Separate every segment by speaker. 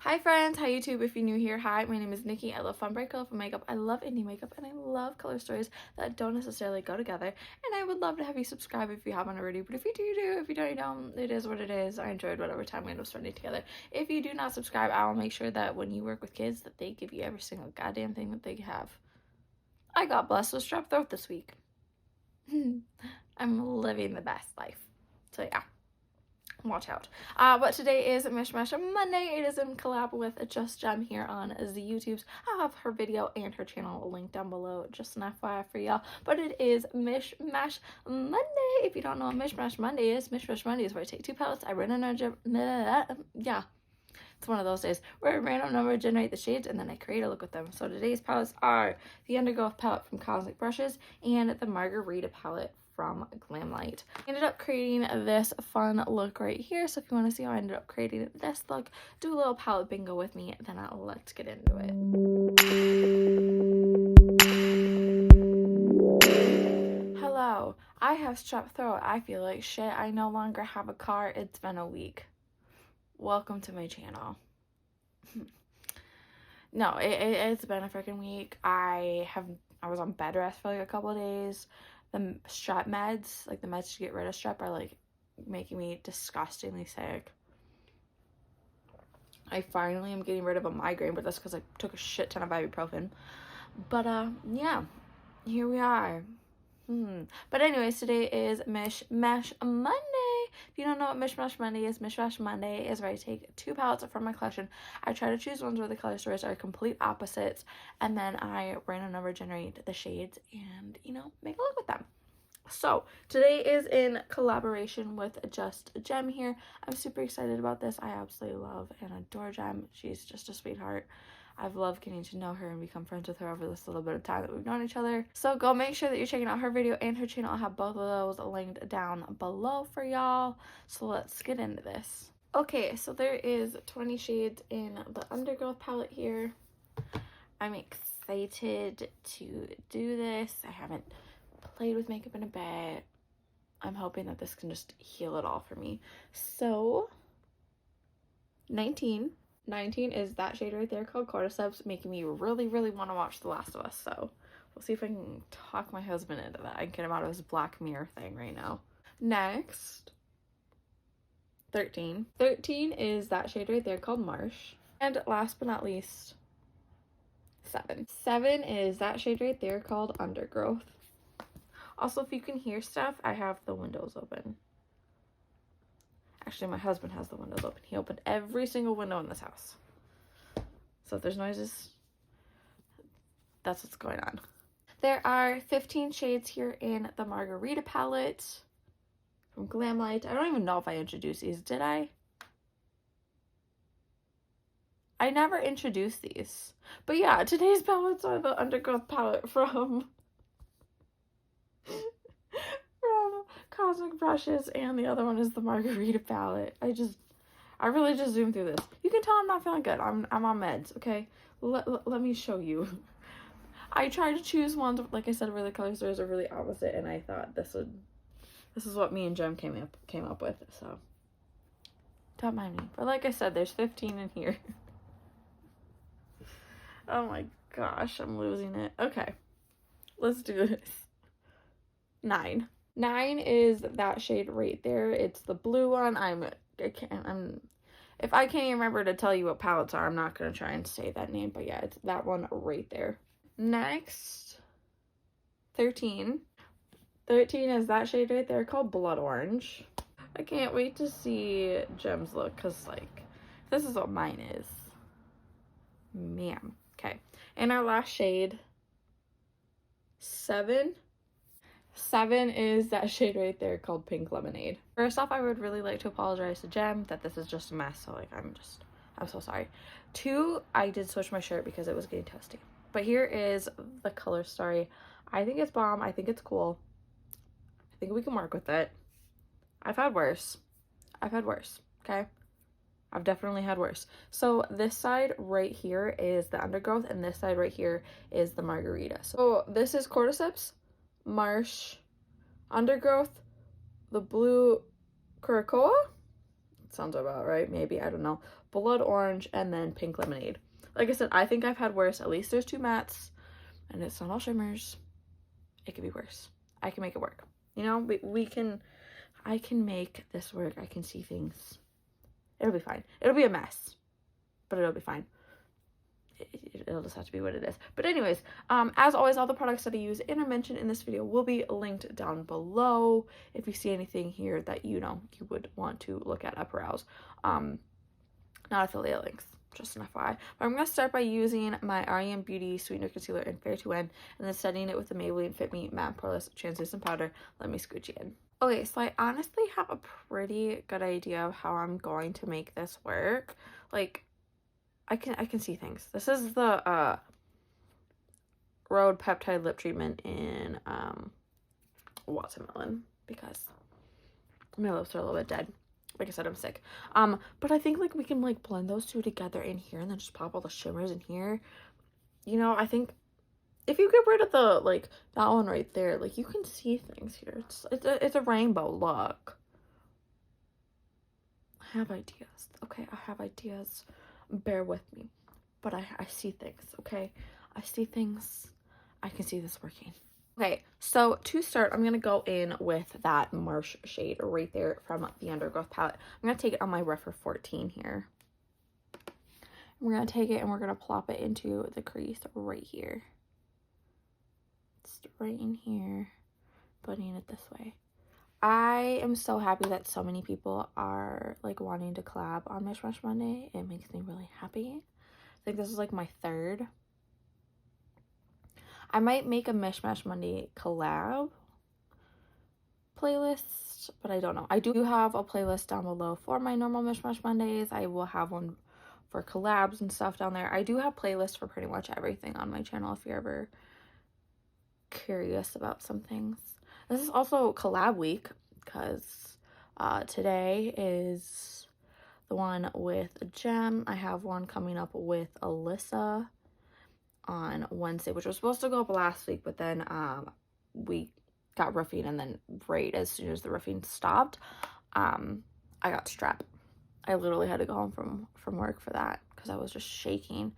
Speaker 1: Hi friends, hi YouTube. If you're new here, hi, my name is Nikki. I love fun, bright, colorful makeup. I love indie makeup, and I love color stories that don't necessarily go together. And I would love to have you subscribe if you haven't already. But if you do, you do. If you don't, you don't. It is what it is. I enjoyed whatever time we end up spending together. If you do not subscribe, I will make sure that when you work with kids, that they give you every single goddamn thing that they have. I got blessed with strep throat this week. I'm living the best life. So yeah. Watch out. But today is Mish Monday. It is in collab with Just Gem here on the YouTubes. I'll have her video and her channel linked down below, just an FYI for y'all. But it is Mish Monday. If you don't know what Mish Monday is where I take two palettes, I yeah. It's one of those days where a random number generate the shades and then I create a look with them. So today's palettes are the Undergrowth palette from Cosmic Brushes and the Margarita palette from Glamlite. I ended up creating this fun look right here. So if you want to see how I ended up creating this look, do a little palette bingo with me, then let's get into it. Hello, I have strep throat. I feel like shit. I no longer have a car. It's been a week. Welcome to my channel. No, it's been a freaking week. I was on bed rest for like a couple of days. The strep meds, like the meds to get rid of strep, are like making me disgustingly sick. I finally am getting rid of a migraine, but that's because I took a shit ton of ibuprofen. But yeah, here we are. But anyways, today is Mish Monday. If you don't know what Mish Monday is where I take two palettes from my collection. I try to choose ones where the color stories are complete opposites, and then I random number generate the shades and, you know, make a look with them. So today is in collaboration with Just Gem here. I'm super excited about this. I absolutely love and adore Gem. She's just a sweetheart. I've loved getting to know her and become friends with her over this little bit of time that we've known each other. So go make sure that you're checking out her video and her channel. I'll have both of those linked down below for y'all. So let's get into this. Okay, so there is 20 shades in the Undergrowth palette here. I'm excited to do this. I haven't played with makeup in a bit. I'm hoping that this can just heal it all for me. So 19 is that shade right there called Cordyceps, making me really want to watch The Last of Us. So we'll see if I can talk my husband into that. I can get him out of his Black Mirror thing right now. Next, 13 is that shade right there called Marsh. And last but not least, 7 is that shade right there called Undergrowth. Also, if you can hear stuff, I have the windows open. Actually, my husband has the windows open. He opened every single window in this house. So if there's noises, that's what's going on. There are 15 shades here in the Margarita palette from Glamlite. I don't even know if I introduced these. Did I? I never introduced these. But yeah, today's palettes are the Undergrowth palette from Cosmic Brushes, and the other one is the Margarita palette. I really just zoomed through this. You can tell I'm not feeling good. I'm on meds, okay? Let me show you. I tried to choose ones, like I said, where the color stories are really opposite, and I thought this is what me and Gem came up with, so don't mind me. But like I said, there's 15 in here. Oh my gosh, I'm losing it. Okay, let's do this. 9 is that shade right there. It's the blue one. If I can't even remember to tell you what palettes are, I'm not gonna try and say that name, but yeah, it's that one right there. Next, 13 is that shade right there called Blood Orange. I can't wait to see Gem's look, because like this is what mine is, man. Okay, and our last shade, 7 is that shade right there called Pink Lemonade. First off, I would really like to apologize to Gem that this is just a mess. So like, I'm so sorry. 2, I did switch my shirt because it was getting toasty. But here is the color story. I think it's bomb. I think it's cool. I think we can work with it. I've had worse. Okay? I've definitely had worse. So this side right here is the Undergrowth, and this side right here is the Margarita. So this is Cordyceps, Marsh, Undergrowth, the blue Curacoa, sounds about right, maybe, I don't know, blood orange, and then pink lemonade. Like I said, I think I've had worse. At least there's 2 mattes, and it's not all shimmers. It could be worse. I can make it work. You know, I can make this work. I can see things. It'll be fine. It'll be a mess, but it'll be fine. It'll just have to be what it is. But anyways, as always, all the products that I use and are mentioned in this video will be linked down below. If you see anything here that you would want to look at or browse, not affiliate links, just an FYI. But I'm going to start by using my REM Beauty Sweetener Concealer in Fair to Win, and then setting it with the Maybelline Fit Me Matte Poreless Translucent Powder. Let me scooch in. Okay, so I honestly have a pretty good idea of how I'm going to make this work. Like, I can see things. This is the Rhode Peptide Lip Treatment in Watermelon, because my lips are a little bit dead. Like I said, I'm sick. But I think like we can like blend those two together in here and then just pop all the shimmers in here. You know, I think if you get rid of the like that one right there, like you can see things here. It's a rainbow look. I have ideas. Okay, I have ideas. Bear with me. But I see things, okay? I see things. I can see this working. Okay, so to start, I'm going to go in with that Marsh shade right there from the Undergrowth palette. I'm going to take it on my Refer 14 here. We're going to take it and we're going to plop it into the crease right here. It's right in here. Blending it this way. I am so happy that so many people are like wanting to collab on Mish Monday. It makes me really happy. I think this is like my 3rd. I might make a Mish Monday collab playlist, but I don't know. I do have a playlist down below for my normal Mish Mondays. I will have one for collabs and stuff down there. I do have playlists for pretty much everything on my channel if you're ever curious about some things. This is also collab week because today is the one with Gem. I have one coming up with Alyssa on Wednesday, which was supposed to go up last week, but then we got roofing, and then right as soon as the roofing stopped, I got strep. I literally had to go home from work for that because I was just shaking.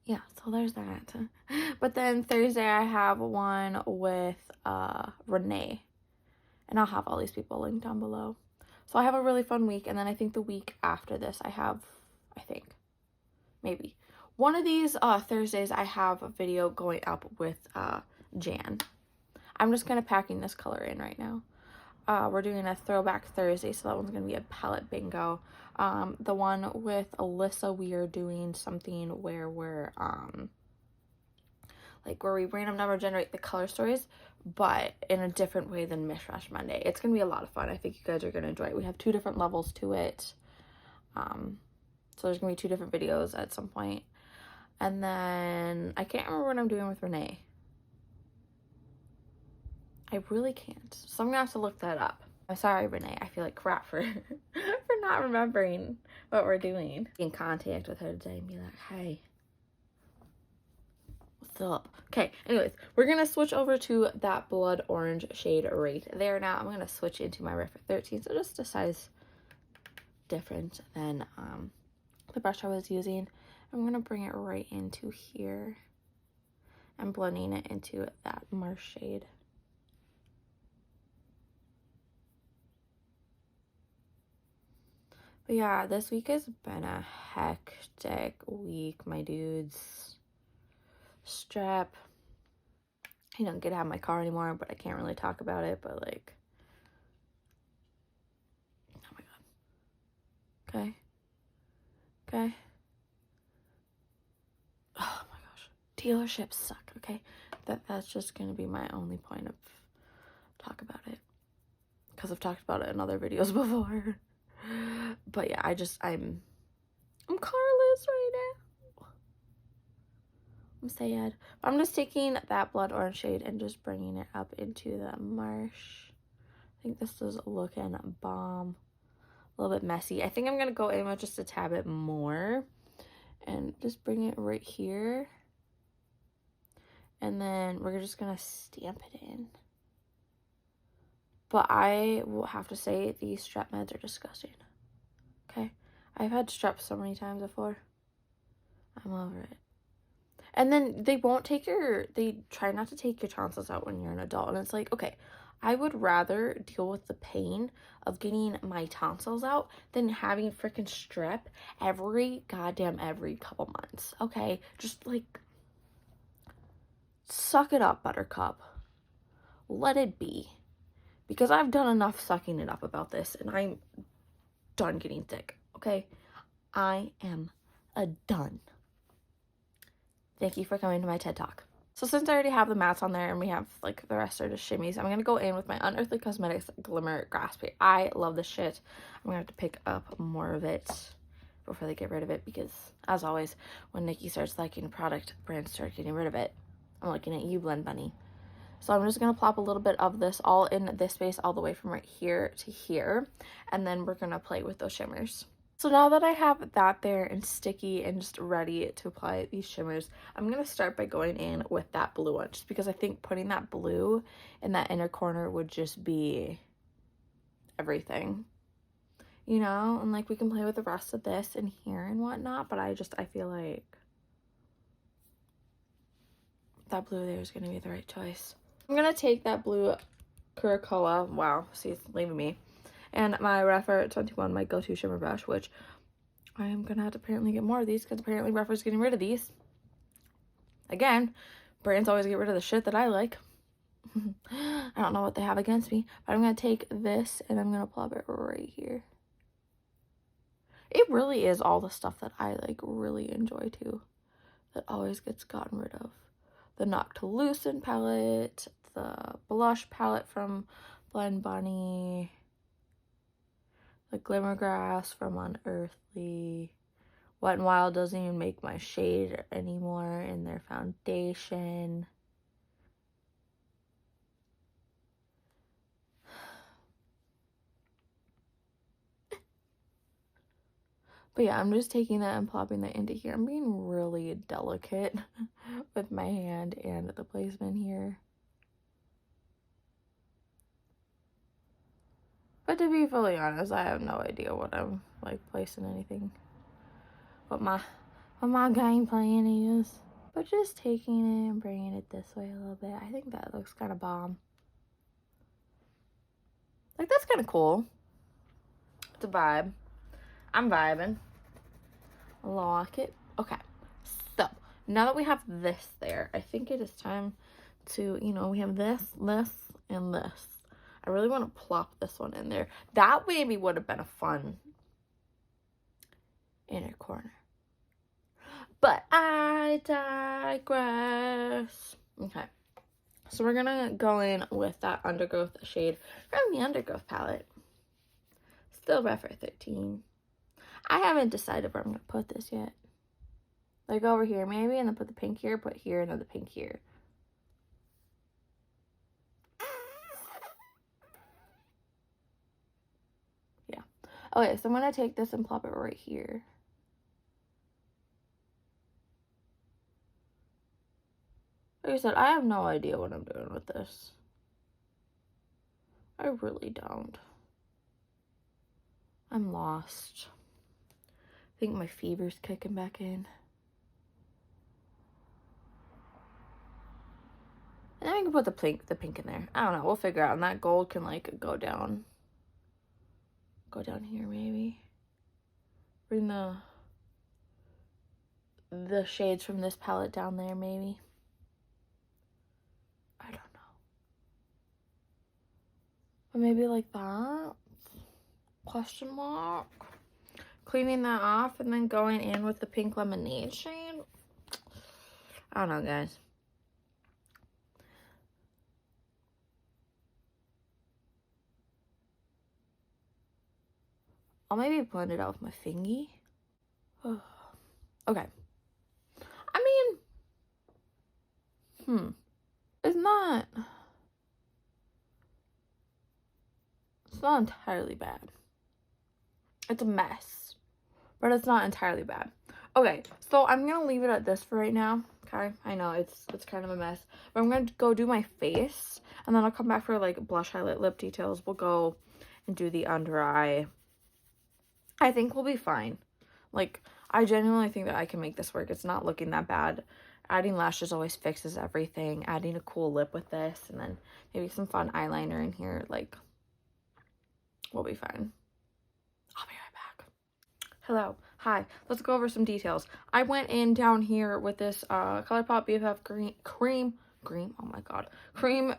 Speaker 1: Yeah, so there's that. But then Thursday I have one with Renee, and I'll have all these people linked down below. So I have a really fun week, and then I think the week after this I think maybe one of these Thursdays I have a video going up with Jan. I'm just kind of packing this color in right now. We're doing a throwback Thursday, so that one's gonna be a palette bingo. The one with Alyssa, we are doing something where we're where we random number generate the color stories, but in a different way than Mish Monday. It's gonna be a lot of fun. I think you guys are gonna enjoy it. We have 2 different levels to it. So there's gonna be 2 different videos at some point. And then I can't remember what I'm doing with Renee. I really can't. So I'm gonna have to look that up. I'm sorry, Renee. I feel like crap for for not remembering what we're doing. Be in contact with her today and be like, hey, what's up? Okay, anyways, we're gonna switch over to that blood orange shade right there now. I'm gonna switch into my Refer 13, so just a size different than the brush I was using. I'm gonna bring it right into here and blending it into that Marsh shade. But yeah, this week has been a hectic week, my dudes. Strep. I don't get to have my car anymore, but I can't really talk about it, but like, oh my god. Okay. Okay. Oh my gosh. Dealerships suck, okay? That's just gonna be my only point of talk about it. Because I've talked about it in other videos before. But yeah, I'm carless right now. I'm sad. I'm just taking that blood orange shade and just bringing it up into the Marsh. I think this is looking bomb. A little bit messy. I think I'm going to go in with just a tad bit more and just bring it right here. And then we're just going to stamp it in. But I will have to say these strep meds are disgusting. Okay? I've had strep so many times before. I'm over it. And then they try not to take your tonsils out when you're an adult. And it's like, okay, I would rather deal with the pain of getting my tonsils out than having freaking strep every couple months. Okay, just like, suck it up, buttercup. Let it be. Because I've done enough sucking it up about this, and I'm done getting sick. Okay, I am done. Thank you for coming to my TED Talk. So since I already have the mats on there and we have like the rest are just shimmies, I'm going to go in with my Unearthly Cosmetics Glimmer Grass Paint. I love this shit. I'm going to have to pick up more of it before they get rid of it because, as always, when Nikki starts liking a product, brands start getting rid of it. I'm looking at you, Blend Bunny. So I'm just going to plop a little bit of this all in this space all the way from right here to here. And then we're going to play with those shimmers. So now that I have that there and sticky and just ready to apply these shimmers, I'm going to start by going in with that blue one. Just because I think putting that blue in that inner corner would just be everything. You know? And like we can play with the rest of this in here and whatnot. But I feel like that blue there is going to be the right choice. I'm going to take that blue Curacoa. Wow. See, it's leaving me. And my Rephr 21, my go-to shimmer brush, which I am going to have to apparently get more of these because apparently Rephr's getting rid of these. Again, brands always get rid of the shit that I like. I don't know what they have against me, but I'm going to take this and I'm going to plop it right here. It really is all the stuff that I like really enjoy too that always gets gotten rid of. The Noctilucent palette, the blush palette from Blend Bunny, the Glimmer Grass from Unearthly. Wet n Wild doesn't even make my shade anymore in their foundation. But yeah, I'm just taking that and plopping that into here. I'm being really delicate with my hand and the placement here. But to be fully honest, I have no idea what I'm like placing anything. What my game plan is. But just taking it and bringing it this way a little bit. I think that looks kind of bomb. Like, that's kind of cool. It's a vibe. I'm vibing. I like it. Okay. So, now that we have this there, I think it is time to, you know, we have this, and this. I really want to plop this one in there. That maybe would have been a fun inner corner. But I digress. Okay. So we're going to go in with that Undergrowth shade from the Undergrowth palette. Still Rephr 13. I haven't decided where I'm going to put this yet. Like over here maybe, and then put the pink here, put here, and then the pink here. Yeah. Okay, so I'm going to take this and plop it right here. Like I said, I have no idea what I'm doing with this. I really don't. I'm lost. I think my fever's kicking back in. And then we can put the pink in there. I don't know. We'll figure out. And that gold can like go down. Go down here maybe. Bring the shades from this palette down there maybe. I don't know. But maybe like that? Question mark. Cleaning that off and then going in with the pink lemonade shade. I don't know, guys. I'll maybe blend it out with my fingy. Okay. I mean, it's not entirely bad. It's a mess, but it's not entirely bad. Okay, so I'm gonna leave it at this for right now. Okay, I know it's kind of a mess, but I'm gonna go do my face, and then I'll come back for like blush, highlight, lip details. We'll go and do the under eye I think we'll be fine. Like, I genuinely think that I can make this work. It's not looking that bad. Adding lashes always fixes everything. Adding a cool lip with this, and then maybe some fun eyeliner in here, like, we'll be fine. I'll be right back. Hello. Hi. Let's go over some details. I went in down here with this ColourPop BFF cream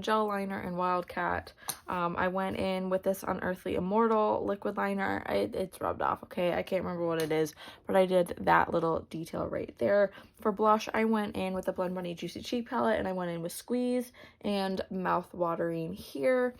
Speaker 1: gel liner in Wildcat. I went in with this Unearthly Immortal liquid liner. It's rubbed off, okay? I can't remember what it is, but I did that little detail right there. For blush, I went in with the Blend Bunny Juicy Cheek palette, and I went in with Squeeze and Mouth Watering here.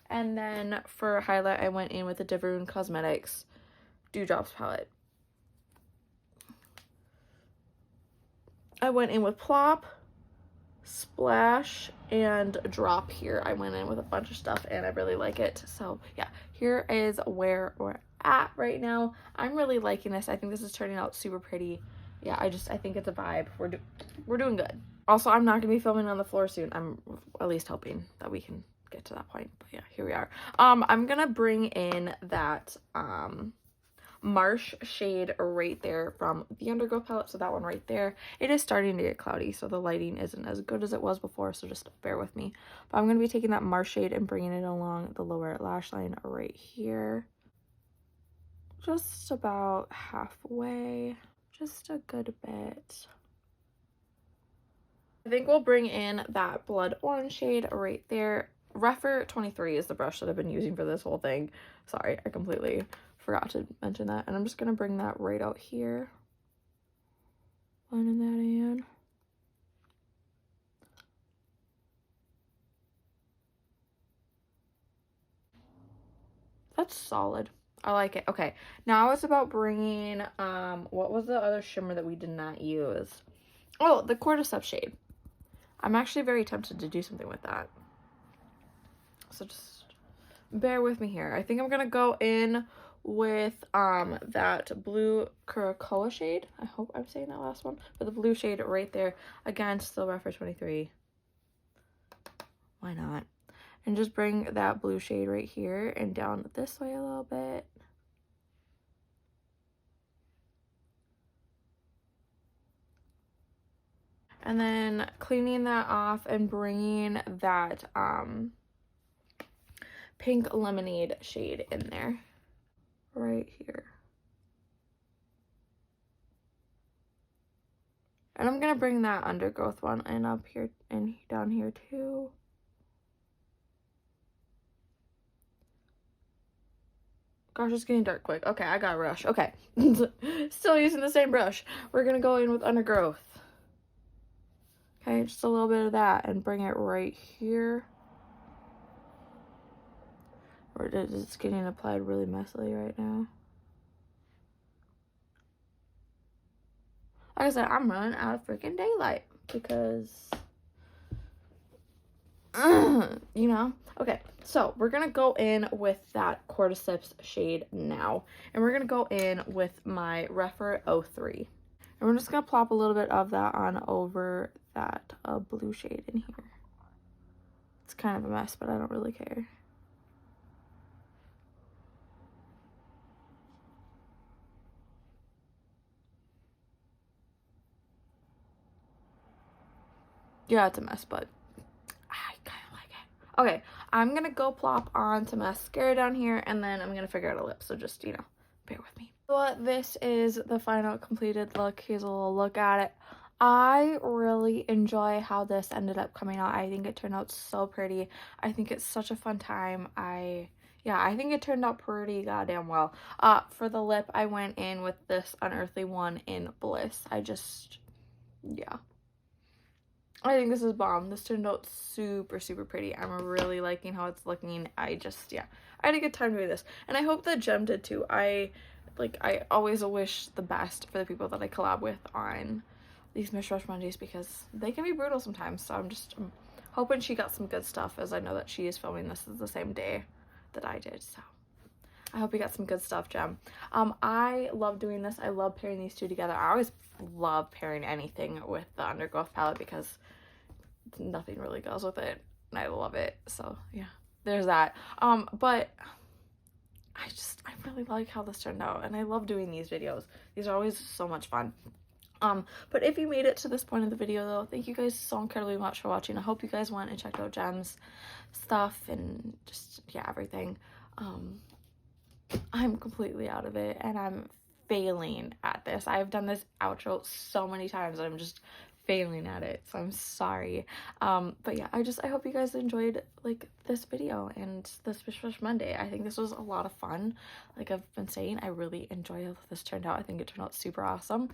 Speaker 1: And then for highlight, I went in with the Deveroon Cosmetics Dewdrops palette. I went in with Plop, Splash, and Drop here. I went in with a bunch of stuff, and I really like it. So yeah, here is where we're at right now. I'm really liking this. I think this is turning out super pretty. Yeah, I think it's a vibe. We're doing good. Also, I'm not gonna be filming on the floor soon. I'm at least hoping that we can get to that point. But yeah, here we are. I'm gonna bring in that Marsh shade right there from the Undergrowth palette, so that one right there. It is starting to get cloudy, so the lighting isn't as good as it was before, so just bear with me. But I'm going to be taking that Marsh shade and bringing it along the lower lash line right here. Just about halfway, just a good bit. I think we'll bring in that Blood Orange shade right there. Refer 23 is the brush that I've been using for this whole thing. Sorry, I completely forgot to mention that. And I'm just going to bring that right out here. Blending that in. That's solid. I like it. Okay, now it's about bringing, what was the other shimmer that we did not use? Oh, the Cordyceps shade. I'm actually very tempted to do something with that. So just bear with me here. I think I'm going to go in with that blue Krakoa shade. I hope I'm saying that last one. But the blue shade right there. Again, still Refer 23. Why not? And just bring that blue shade right here and down this way a little bit. And then cleaning that off and bringing that pink lemonade shade in there. Right here. And I'm going to bring that Undergrowth one in up here and down here too. Gosh, it's getting dark quick. Okay, I got a rush. Okay. Still using the same brush. We're going to go in with Undergrowth. Okay, just a little bit of that and bring it right here. Or it's getting applied really messily right now. Like I said, I'm running out of freaking daylight because, you know. Okay, so we're going to go in with that Cordyceps shade now. And we're going to go in with my Refer 03. And we're just going to plop a little bit of that on over that blue shade in here. It's kind of a mess, but I don't really care. Yeah, it's a mess, but I kind of like it. Okay, I'm going to go plop on some mascara down here, and then I'm going to figure out a lip. So just, you know, bear with me. So this is the final completed look. Here's a little look at it. I really enjoy how this ended up coming out. I think it turned out so pretty. I think it's such a fun time. Yeah, I think it turned out pretty goddamn well. For the lip, I went in with this Unearthly one in Bliss. Yeah. I think this is bomb. This turned out super, super pretty. I'm really liking how it's looking. Yeah, I had a good time doing this. And I hope that Jem did too. I always wish the best for the people that I collab with on these Mish Mondays because they can be brutal sometimes. So I'm hoping she got some good stuff, as I know that she is filming this the same day that I did. So I hope you got some good stuff, Jem. I love doing this. I love pairing these two together. I always love pairing anything with the Undergrowth palette because nothing really goes with it, and I love it. So yeah, there's that. But I really like how this turned out, and I love doing these videos. These are always so much fun. But if you made it to this point of the video though, thank you guys so incredibly much for watching. I hope you guys went and checked out Gem's stuff and just, yeah, everything. I'm completely out of it, and I'm failing at this. I've done this outro so many times, I'm just failing at it, so I'm sorry. But yeah, I hope you guys enjoyed like this video and this Mish Monday. I think this was a lot of fun. Like I've been saying, I really enjoy how this turned out. I think it turned out super awesome.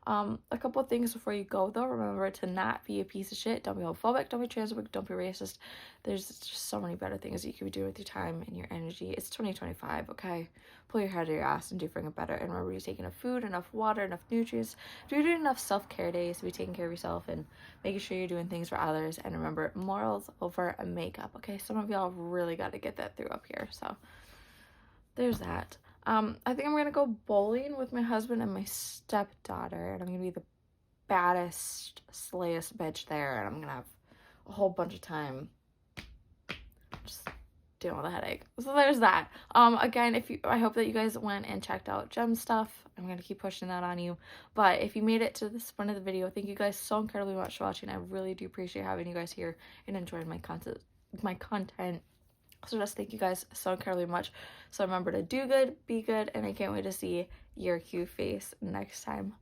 Speaker 1: A couple of things before you go though. Remember to not be a piece of shit. Don't be homophobic, don't be transphobic, don't be racist. There's just so many better things that you could be doing with your time and your energy. It's 2025, okay? Pull your head out of your ass and do for it better. And remember to take enough food, enough water, enough nutrients. If you're doing enough self-care days to be taking care of yourself and making sure you're doing things for others. And remember, morals over makeup, okay? Some of y'all really got to get that through up here. So there's that. I think I'm gonna go bowling with my husband and my stepdaughter, and I'm gonna be the baddest, slayest bitch there, and I'm gonna have a whole bunch of time just dealing with a headache. So there's that. Again, I hope that you guys went and checked out Gem stuff. I'm gonna keep pushing that on you. But if you made it to this point of the video, thank you guys so incredibly much for watching. I really do appreciate having you guys here and enjoying my content. So just thank you guys so incredibly much. So remember to do good, be good, and I can't wait to see your cute face next time.